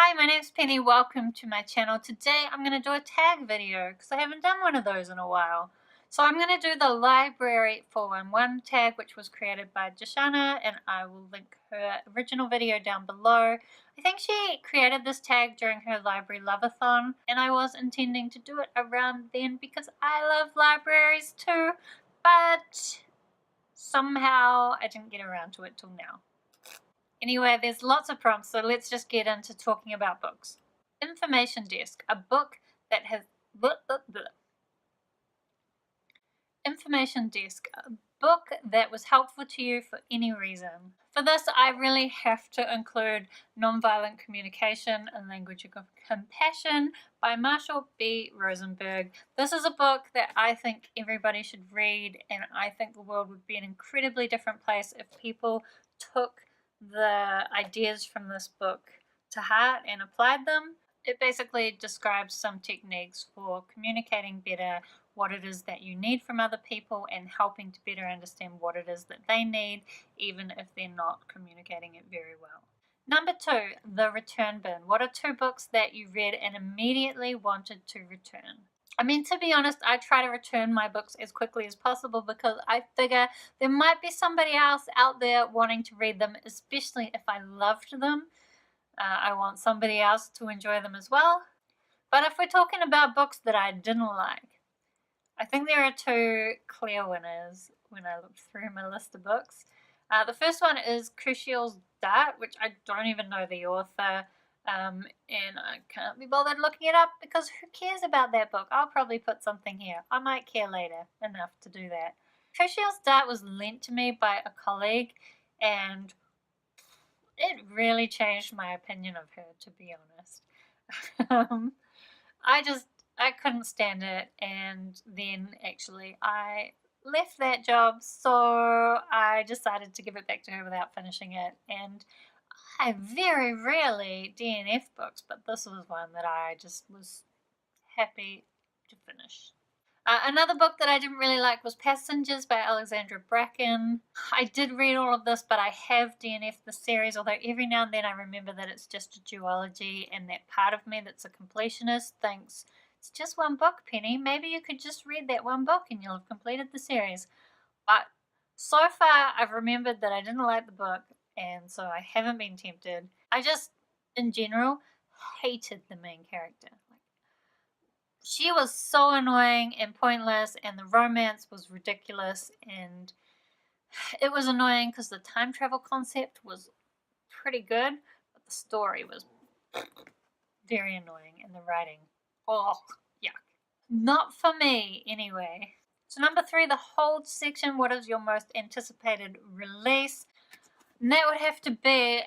Hi, my name's Penny. Welcome to my channel. Today I'm going to do a tag video because I haven't done one of those in a while. So I'm going to do the Library 411 tag, which was created by Jashana, and I will link her original video down below. I think she created this tag during her library love-a-thon, and I was intending to do it around then because I love libraries too, but somehow I didn't get around to it till now. Anyway, there's lots of prompts, so let's just get into talking about books. Information Desk, a book that has... Information Desk, a book that was helpful to you for any reason. For this, I really have to include Nonviolent Communication and Language of Compassion by Marshall B. Rosenberg. This is a book that I think everybody should read, and I think the world would be an incredibly different place if people took the ideas from this book to heart and applied them. It basically describes some techniques for communicating better, what it is that you need from other people, and helping to better understand what it is that they need, even if they're not communicating it very well. Number 2, The Return Bin. What are 2 books that you read and immediately wanted to return? I mean, to be honest, I try to return my books as quickly as possible because I figure there might be somebody else out there wanting to read them, especially if I loved them. I want somebody else to enjoy them as well. But if we're talking about books that I didn't like, I think there are 2 clear winners when I looked through my list of books. The first one is Kushiel's Dart, which I don't even know the author. And I can't be bothered looking it up because who cares about that book? I'll probably put something here. I might care later enough to do that. Kushiel's Dart was lent to me by a colleague, and it really changed my opinion of her, to be honest. I couldn't stand it, and then actually I left that job, so I decided to give it back to her without finishing it. And I very rarely DNF books, but this was one that I just was happy to finish. Another book that I didn't really like was Passengers by Alexandra Bracken. I did read all of this, but I have DNF'd the series, although every now and then I remember that it's just a duology, and that part of me that's a completionist thinks, it's just one book, Penny. Maybe you could just read that one book and you'll have completed the series. But so far, I've remembered that I didn't like the book, and so I haven't been tempted. I just, in general, hated the main character. She was so annoying and pointless, and the romance was ridiculous, and it was annoying because the time travel concept was pretty good, but the story was very annoying, and the writing, oh, yuck. Not for me, anyway. So number 3, the hold section. What is your most anticipated release? And that would have to be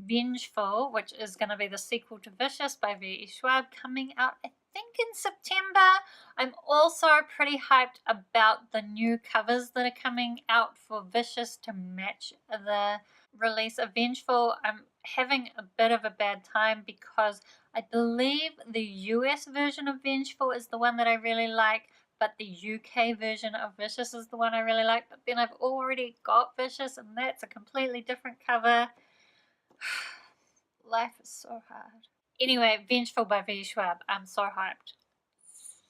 Vengeful, which is going to be the sequel to Vicious by V.E. Schwab, coming out, I think, in September. I'm also pretty hyped about the new covers that are coming out for Vicious to match the release of Vengeful. I'm having a bit of a bad time because I believe the US version of Vengeful is the one that I really like, but the UK version of Vicious is the one I really like. But then I've already got Vicious, and that's a completely different cover. Life is so hard. Anyway, Vengeful by V. Schwab. I'm so hyped.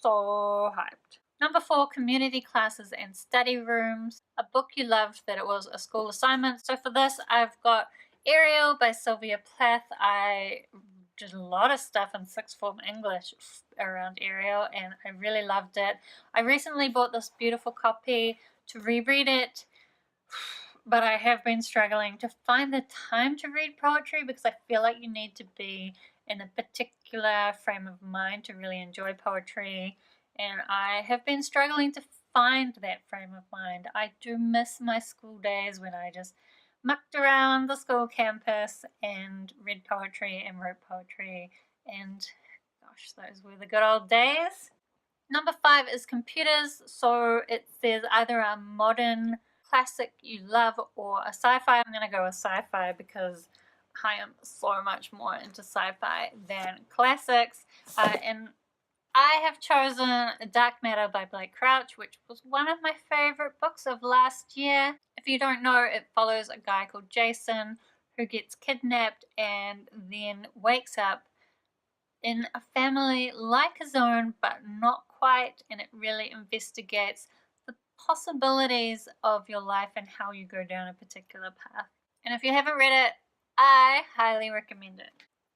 So hyped. Number 4, Community Classes and Study Rooms. A book you loved that it was a school assignment. So for this, I've got Ariel by Sylvia Plath. I did a lot of stuff in 6th form English around Ariel, and I really loved it. I recently bought this beautiful copy to reread it, but I have been struggling to find the time to read poetry because I feel like you need to be in a particular frame of mind to really enjoy poetry, and I have been struggling to find that frame of mind. I do miss my school days when I just mucked around the school campus and read poetry and wrote poetry, and gosh, those were the good old days. Number 5 is computers. So it says either a modern classic you love or a sci-fi. I'm going to go with sci-fi because I am so much more into sci-fi than classics. And I have chosen Dark Matter by Blake Crouch, which was one of my favorite books of last year. If you don't know, it follows a guy called Jason who gets kidnapped and then wakes up in a family like his own, but not quite, and it really investigates the possibilities of your life and how you go down a particular path. And if you haven't read it, I highly recommend it.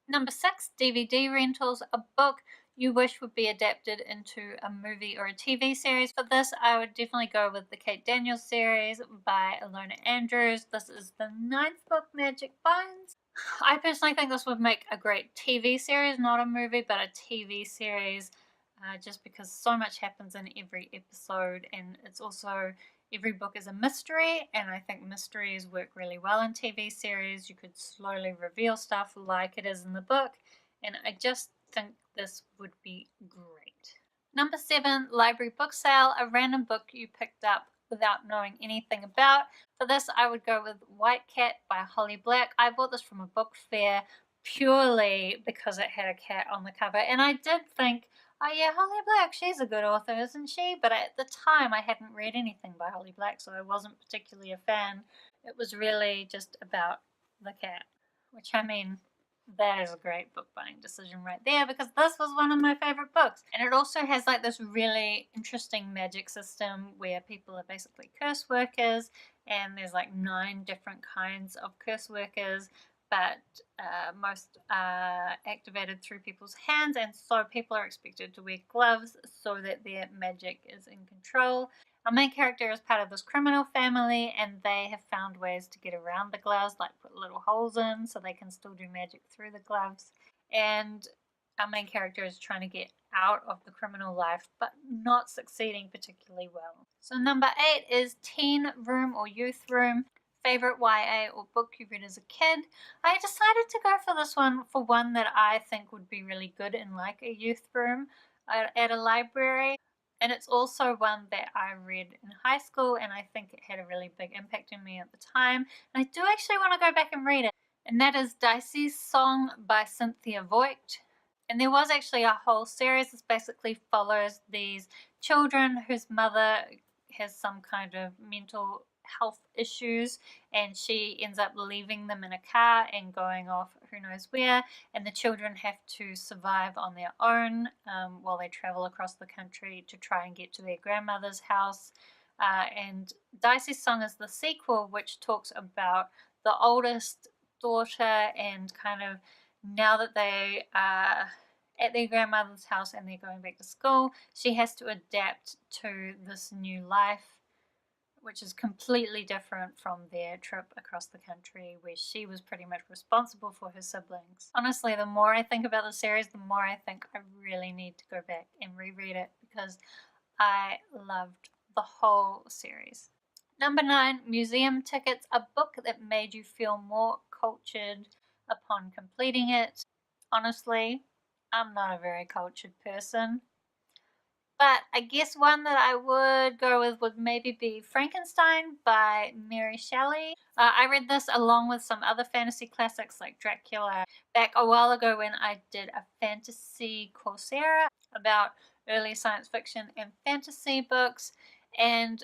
Number 6, DVD rentals, a book you wish would be adapted into a movie or a TV series. For this, I would definitely go with the Kate Daniels series by Ilona Andrews. This is the 9th book, Magic Binds. I personally think this would make a great TV series, not a movie, but a TV series, just because so much happens in every episode, and it's also every book is a mystery, and I think mysteries work really well in TV series. You could slowly reveal stuff like it is in the book, and I just think this would be great. Number 7, library book sale, a random book you picked up without knowing anything about. For this, I would go with White Cat by Holly Black. I bought this from a book fair purely because it had a cat on the cover, and I did think, oh yeah, Holly Black, she's a good author, isn't she? But at the time, I hadn't read anything by Holly Black, so I wasn't particularly a fan. It was really just about the cat, which, I mean, that is a great book buying decision right there, because this was one of my favorite books. And it also has like this really interesting magic system where people are basically curse workers, and there's like 9 different kinds of curse workers, but most are activated through people's hands, and so people are expected to wear gloves so that their magic is in control. Our main character is part of this criminal family, and they have found ways to get around the gloves, like put little holes in so they can still do magic through the gloves. And our main character is trying to get out of the criminal life, but not succeeding particularly well. So number 8 is Teen Room or Youth Room. Favorite YA or book you read as a kid. I decided to go for this one for one that I think would be really good in like a youth room at a library. And it's also one that I read in high school, and I think it had a really big impact on me at the time. And I do actually want to go back and read it. And that is Dicey's Song by Cynthia Voigt. And there was actually a whole series. This basically follows these children whose mother has some kind of mental health issues, and she ends up leaving them in a car and going off who knows where, and the children have to survive on their own while they travel across the country to try and get to their grandmother's house. And Dicey's Song is the sequel, which talks about the oldest daughter, and kind of now that they are at their grandmother's house and they're going back to school, she has to adapt to this new life, which is completely different from their trip across the country where she was pretty much responsible for her siblings. Honestly, the more I think about the series, the more I think I really need to go back and reread it, because I loved the whole series. Number 9, Museum Tickets, a book that made you feel more cultured upon completing it. Honestly, I'm not a very cultured person, but I guess one that I would go with would maybe be Frankenstein by Mary Shelley. I read this along with some other fantasy classics like Dracula back a while ago when I did a fantasy Coursera about early science fiction and fantasy books. And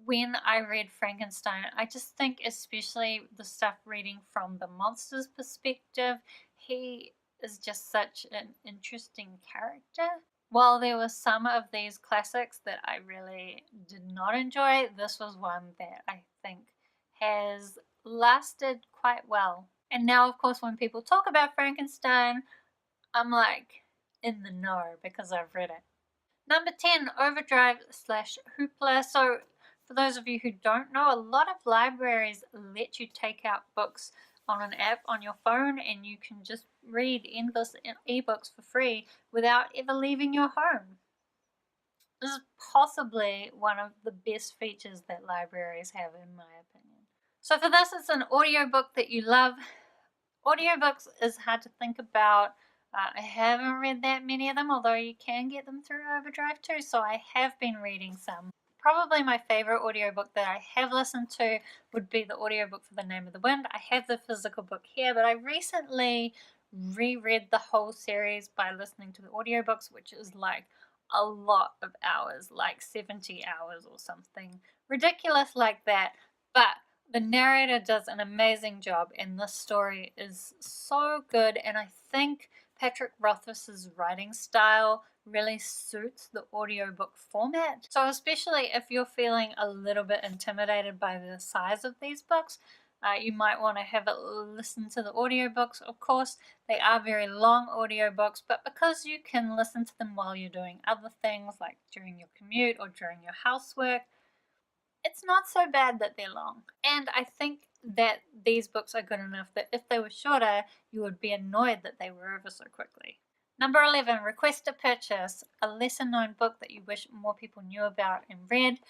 when I read Frankenstein, I just think, especially the stuff reading from the monster's perspective, he is just such an interesting character. While there were some of these classics that I really did not enjoy, this was one that I think has lasted quite well. And now, of course, when people talk about Frankenstein, I'm like in the know because I've read it. Number 10, Overdrive / Hoopla. So for those of you who don't know, a lot of libraries let you take out books on an app on your phone, and you can just read endless ebooks for free without ever leaving your home. This is possibly one of the best features that libraries have, in my opinion. So for this, it's an audiobook that you love. Audiobooks is hard to think about. I haven't read that many of them, although you can get them through Overdrive too, so I have been reading some. Probably my favorite audiobook that I have listened to would be the audiobook for The Name of the Wind. I have the physical book here, but I recently reread the whole series by listening to the audiobooks, which is like a lot of hours, like 70 hours or something ridiculous like that. But The narrator does an amazing job, and this story is so good, and I think Patrick Rothfuss's writing style really suits the audiobook format. So especially if you're feeling a little bit intimidated by the size of these books, you might want to have a listen to the audiobooks. Of course, they are very long audiobooks, but because you can listen to them while you're doing other things, like during your commute or during your housework, it's not so bad that they're long. And I think that these books are good enough that if they were shorter, you would be annoyed that they were over so quickly. Number 11, Request to Purchase, a lesser known book that you wish more people knew about and read.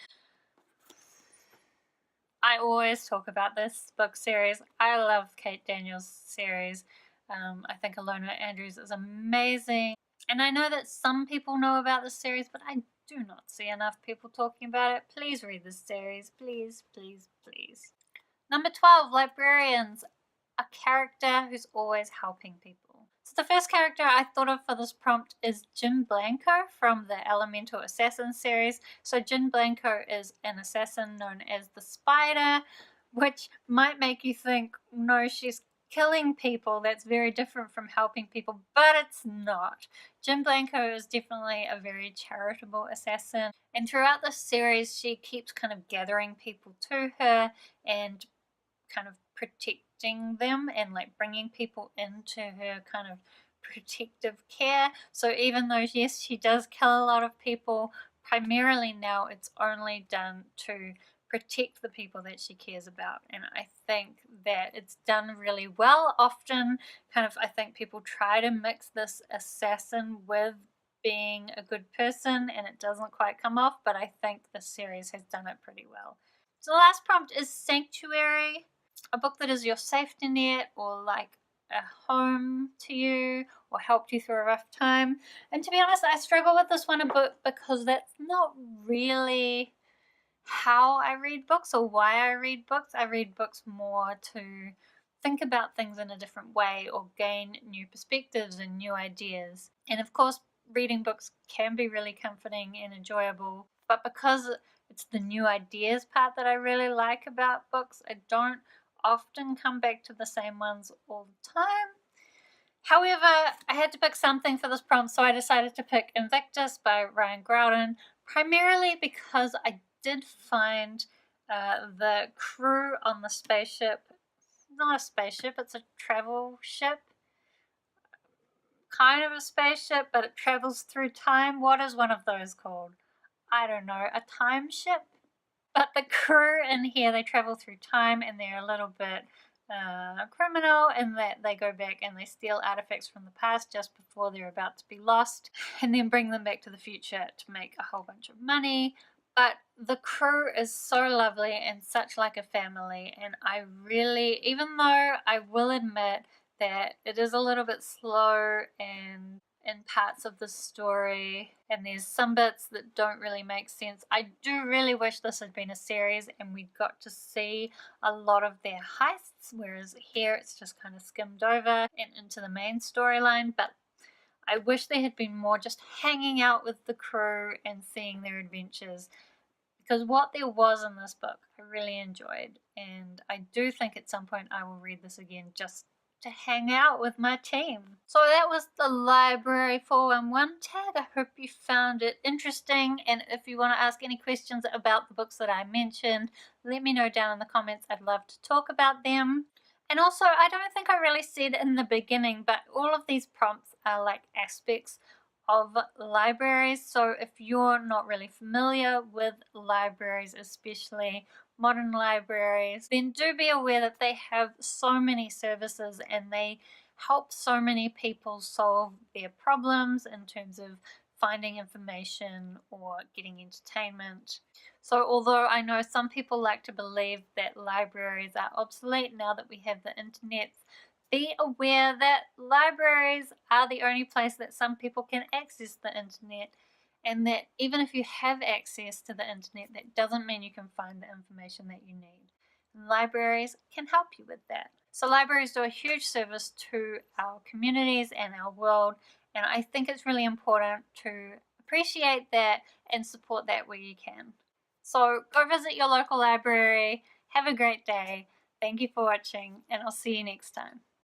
I always talk about this book series. I love Kate Daniels' series. I think Ilona Andrews is amazing. And I know that some people know about this series, but I do not see enough people talking about it. Please read this series. Please, please, please. Number 12, Librarians, a character who's always helping people. So the first character I thought of for this prompt is Jin Blanco from the Elemental Assassin series. So Jin Blanco is an assassin known as the Spider, which might make you think, no, she's killing people. That's very different from helping people, but it's not. Jin Blanco is definitely a very charitable assassin, and throughout the series she keeps kind of gathering people to her and kind of protecting them and like bringing people into her kind of protective care. So even though yes, she does kill a lot of people, primarily now it's only done to protect the people that she cares about, and I think that it's done really well. Often kind of I think people try to mix this assassin with being a good person and it doesn't quite come off, but I think the series has done it pretty well. So the last prompt is Sanctuary, a book that is your safety net or like a home to you or helped you through a rough time. And to be honest, I struggle with this one a bit because that's not really how I read books or why I read books. I read books more to think about things in a different way or gain new perspectives and new ideas. And of course, reading books can be really comforting and enjoyable, but because it's the new ideas part that I really like about books, I don't often come back to the same ones all the time. However, I had to pick something for this prompt, so I decided to pick Invictus by Ryan Graudin, primarily because I did find the crew on the spaceship, not a spaceship, it's a travel ship, kind of a spaceship, but it travels through time. What is one of those called? I don't know, a time ship? But the crew in here, they travel through time and they're a little bit criminal in that they go back and they steal artifacts from the past just before they're about to be lost and then bring them back to the future to make a whole bunch of money. But the crew is so lovely and such like a family, and I really, even though I will admit that it is a little bit slow and in parts of the story and there's some bits that don't really make sense, I do really wish this had been a series and we got to see a lot of their heists, whereas here it's just kind of skimmed over and into the main storyline. But I wish there had been more just hanging out with the crew and seeing their adventures, because what there was in this book I really enjoyed, and I do think at some point I will read this again just to hang out with my team. So that was the Library 411 tag. I hope you found it interesting, and if you want to ask any questions about the books that I mentioned, let me know down in the comments. I'd love to talk about them. And also, I don't think I really said in the beginning, but all of these prompts are like aspects of libraries. So if you're not really familiar with libraries, especially modern libraries, then do be aware that they have so many services and they help so many people solve their problems in terms of finding information or getting entertainment. So although I know some people like to believe that libraries are obsolete now that we have the internet, be aware that libraries are the only place that some people can access the internet, and that even if you have access to the internet, that doesn't mean you can find the information that you need. And libraries can help you with that. So libraries do a huge service to our communities and our world, and I think it's really important to appreciate that and support that where you can. So go visit your local library, Have a great day. Thank you for watching, and I'll see you next time.